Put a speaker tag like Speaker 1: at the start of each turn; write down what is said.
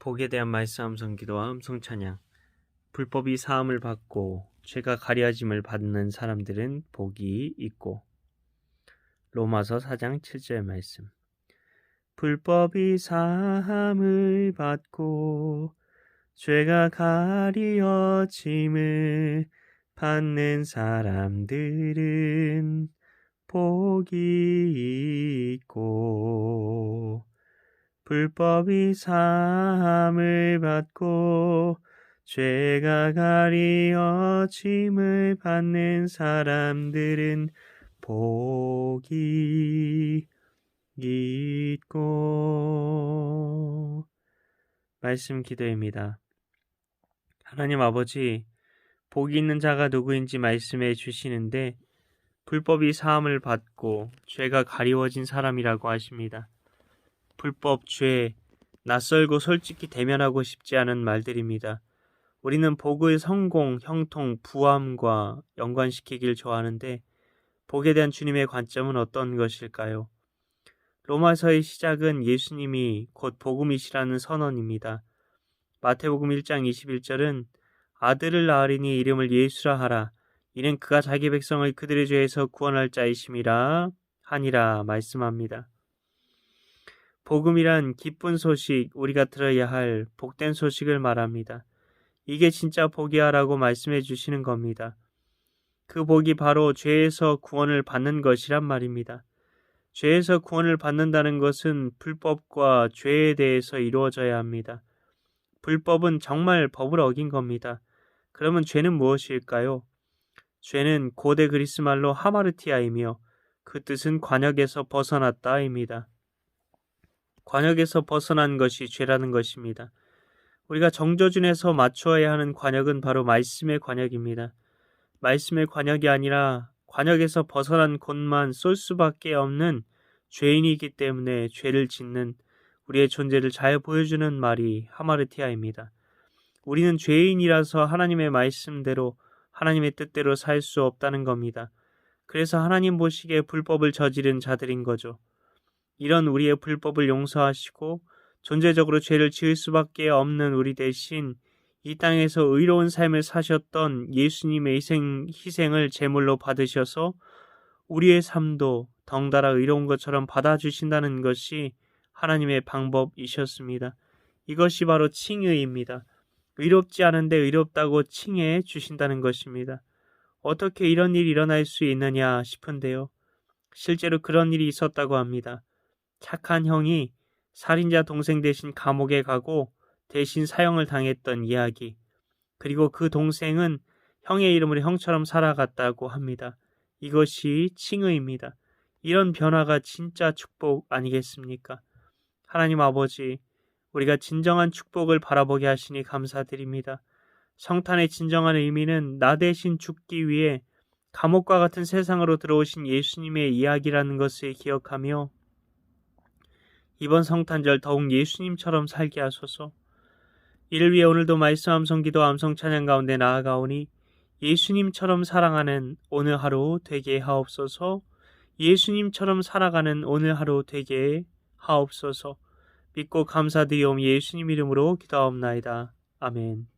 Speaker 1: 복에 대한 말씀 암송 기도와 암송 찬양. 불법이 사함을 받고 죄가 가려짐을 받는 사람들은 복이 있고. 로마서 4장 7절 말씀. 불법이 사함을 받고 죄가 가려짐을 받는 사람들은 복이 있고. 불법이 사함을 받고 죄가 가려짐을 받는 사람들은 복이 있고. 말씀 기도입니다. 하나님 아버지, 복이 있는 자가 누구인지 말씀해 주시는데 불법이 사함을 받고 죄가 가리워진 사람이라고 하십니다. 불법, 죄, 낯설고 솔직히 대면하고 싶지 않은 말들입니다. 우리는 복의 성공, 형통, 부함과 연관시키길 좋아하는데 복에 대한 주님의 관점은 어떤 것일까요? 로마서의 시작은 예수님이 곧 복음이시라는 선언입니다. 마태복음 1장 21절은 아들을 낳으리니 이름을 예수라 하라. 이는 그가 자기 백성을 그들의 죄에서 구원할 자이심이라 하니라 말씀합니다. 복음이란 기쁜 소식, 우리가 들어야 할 복된 소식을 말합니다. 이게 진짜 복이야라고 말씀해 주시는 겁니다. 그 복이 바로 죄에서 구원을 받는 것이란 말입니다. 죄에서 구원을 받는다는 것은 불법과 죄에 대해서 이루어져야 합니다. 불법은 정말 법을 어긴 겁니다. 그러면 죄는 무엇일까요? 죄는 고대 그리스 말로 하마르티아이며 그 뜻은 관역에서 벗어났다입니다. 관역에서 벗어난 것이 죄라는 것입니다. 우리가 정조준에서 맞추어야 하는 관역은 바로 말씀의 관역입니다. 말씀의 관역이 아니라 관역에서 벗어난 곳만 쏠 수밖에 없는 죄인이기 때문에 죄를 짓는 우리의 존재를 잘 보여주는 말이 하마르티아입니다. 우리는 죄인이라서 하나님의 말씀대로 하나님의 뜻대로 살 수 없다는 겁니다. 그래서 하나님 보시기에 불법을 저지른 자들인 거죠. 이런 우리의 불법을 용서하시고 존재적으로 죄를 지을 수밖에 없는 우리 대신 이 땅에서 의로운 삶을 사셨던 예수님의 희생을 제물로 받으셔서 우리의 삶도 덩달아 의로운 것처럼 받아주신다는 것이 하나님의 방법이셨습니다. 이것이 바로 칭의입니다. 의롭지 않은데 의롭다고 칭해 주신다는 것입니다. 어떻게 이런 일이 일어날 수 있느냐 싶은데요. 실제로 그런 일이 있었다고 합니다. 착한 형이 살인자 동생 대신 감옥에 가고 대신 사형을 당했던 이야기. 그리고 그 동생은 형의 이름으로 형처럼 살아갔다고 합니다. 이것이 칭의입니다. 이런 변화가 진짜 축복 아니겠습니까? 하나님 아버지, 우리가 진정한 축복을 바라보게 하시니 감사드립니다. 성탄의 진정한 의미는 나 대신 죽기 위해 감옥과 같은 세상으로 들어오신 예수님의 이야기라는 것을 기억하며 이번 성탄절 더욱 예수님처럼 살게 하소서. 이를 위해 오늘도 말씀 암송 기도 암송 찬양 가운데 나아가오니 예수님처럼 사랑하는 오늘 하루 되게 하옵소서. 예수님처럼 살아가는 오늘 하루 되게 하옵소서. 믿고 감사드리오며 예수님 이름으로 기도하옵나이다. 아멘.